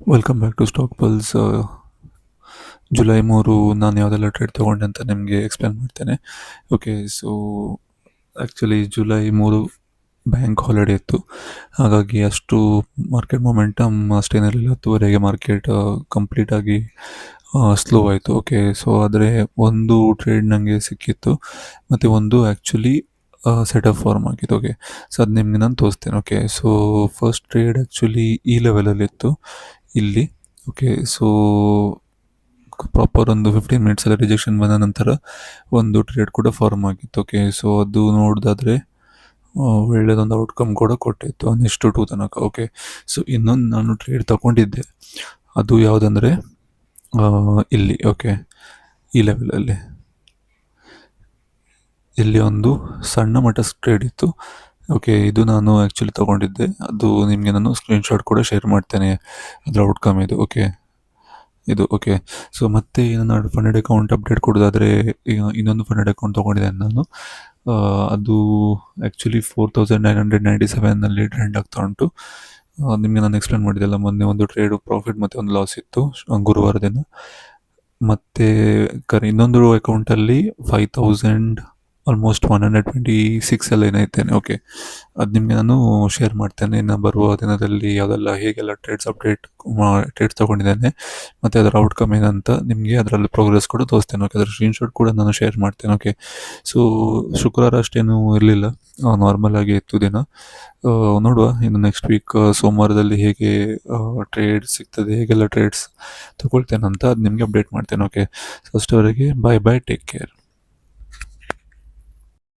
Welcome back to stock pulse. July 3 ನಾನು ಯಾವುದೆಲ್ಲ trade ತೊಗೊಂಡೆ ಅಂತ ನಿಮಗೆ ಎಕ್ಸ್ಪ್ಲೇನ್ ಮಾಡ್ತೇನೆ. Okay, so actually July 3 bank holiday ಇತ್ತು. ಹಾಗಾಗಿ ಅಷ್ಟು ಮಾರ್ಕೆಟ್ ಮೊಮೆಂಟಮ್ ಅಷ್ಟೇನಿರಲಿಲ್ಲ. 10:30ಗೆ ಮಾರ್ಕೆಟ್ ಕಂಪ್ಲೀಟಾಗಿ ಸ್ಲೋ ಆಯಿತು. ಓಕೆ, ಸೊ ಆದರೆ ಒಂದು ಟ್ರೇಡ್ ನನಗೆ ಸಿಕ್ಕಿತ್ತು ಮತ್ತು ಒಂದು ಆ್ಯಕ್ಚುಲಿ ಸೆಟ್ ಆಫ್ ಫಾರ್ಮ್ ಆಗಿತ್ತು. ಓಕೆ, ಸೊ ಅದು ನಿಮಗೆ ನಾನು ತೋರಿಸ್ತೇನೆ. Okay, so first trade actually ಈ ಲೆವೆಲಲ್ಲಿತ್ತು ಇಲ್ಲಿ. ಓಕೆ, ಸೊ ಪ್ರಾಪರ್ ಒಂದು 15 ಮಿನಿಟ್ಸಲ್ಲಿ ರಿಜೆಕ್ಷನ್ ಬಂದ ನಂತರ ಒಂದು ಟ್ರೇಡ್ ಕೂಡ ಫಾರ್ಮ್ ಆಗಿತ್ತು. ಓಕೆ, ಸೊ ಅದು ನೋಡೋದಾದರೆ ಒಳ್ಳೆಯದೊಂದು ಔಟ್ಕಮ್ ಕೂಡ ಕೊಟ್ಟಿತ್ತು ನೆಕ್ಸ್ಟ್ 2 ತನಕ. ಓಕೆ, ಸೊ ಇನ್ನೊಂದು ನಾನು ಟ್ರೇಡ್ ತಗೊಂಡಿದ್ದೆ, ಅದು ಯಾವುದಂದರೆ ಇಲ್ಲಿ. ಓಕೆ, ಈ ಲೆವೆಲಲ್ಲಿ ಇಲ್ಲಿ ಒಂದು ಸಣ್ಣ ಮಟ್ಟ ಟ್ರೇಡ್ ಇತ್ತು. ಓಕೆ, ಇದು ನಾನು ಆ್ಯಕ್ಚುಲಿ ತೊಗೊಂಡಿದ್ದೆ. ಅದು ನಿಮಗೆ ನಾನು ಸ್ಕ್ರೀನ್ಶಾಟ್ ಕೂಡ ಶೇರ್ ಮಾಡ್ತೇನೆ, ಅದರ ಔಟ್ಕಮ್ ಇದು. ಓಕೆ, ಇದು. ಓಕೆ, ಸೊ ಮತ್ತೆ ನನ್ನ ಫಂಡೆಡ್ ಅಕೌಂಟ್ ಅಪ್ಡೇಟ್ ಕೊಡೋದಾದರೆ, ಈಗ ಇನ್ನೊಂದು ಫಂಡೆಡ್ ಅಕೌಂಟ್ ತೊಗೊಂಡಿದ್ದೇನೆ ನಾನು. ಅದು ಆ್ಯಕ್ಚುಲಿ 4997 ಟ್ರೆಂಡ್ ಆಗ್ತಾ ಉಂಟು. ನಿಮಗೆ ನಾನು ಎಕ್ಸ್ಪ್ಲೇನ್ ಮಾಡಿದ್ದೆಲ್ಲ ಮೊನ್ನೆ, ಒಂದು ಟ್ರೇಡು ಪ್ರಾಫಿಟ್ ಮತ್ತು ಒಂದು ಲಾಸ್ ಇತ್ತು ಗುರುವಾರ ದಿನ. ಮತ್ತು ಇನ್ನೊಂದು ಅಕೌಂಟಲ್ಲಿ 5000 ಆಲ್ಮೋಸ್ಟ್ 126 ಎಲ್ಲ ಏನಾಯ್ತೇನೆ. ಓಕೆ, ಅದು ನಿಮಗೆ ನಾನು ಶೇರ್ ಮಾಡ್ತೇನೆ ಇನ್ನು ಬರುವ ದಿನದಲ್ಲಿ ಯಾವುದೆಲ್ಲ ಹೇಗೆಲ್ಲ ಟ್ರೇಡ್ಸ್ ತೊಗೊಂಡಿದ್ದೇನೆ ಮತ್ತು ಅದರ ಔಟ್ಕಮ್ ಏನಂತ ನಿಮಗೆ ಅದರಲ್ಲಿ ಪ್ರೋಗ್ರೆಸ್ ಕೂಡ ತೋರಿಸ್ತೇನೆ. ಓಕೆ, ಅದರ ಸ್ಕ್ರೀನ್ಶಾಟ್ ಕೂಡ ನಾನು ಶೇರ್ ಮಾಡ್ತೇನೆ. ಓಕೆ, ಸೊ ಶುಕ್ರವಾರ ಅಷ್ಟೇನು ಇರಲಿಲ್ಲ, ನಾರ್ಮಲ್ ಆಗಿ ಇತ್ತು ದಿನ. ನೋಡುವ ಇನ್ನು ನೆಕ್ಸ್ಟ್ ವೀಕ್ ಸೋಮವಾರದಲ್ಲಿ ಹೇಗೆ ಟ್ರೇಡ್ ಸಿಗ್ತದೆ, ಹೇಗೆಲ್ಲ ಟ್ರೇಡ್ಸ್ ತಗೊಳ್ತೇನೆ ಅಂತ ಅದು ನಿಮಗೆ ಅಪ್ಡೇಟ್ ಮಾಡ್ತೇನೆ. ಓಕೆ, ಸೊ ಅಷ್ಟವರೆಗೆ ಬಾಯ್ ಬಾಯ್, ಟೇಕ್ ಕೇರ್.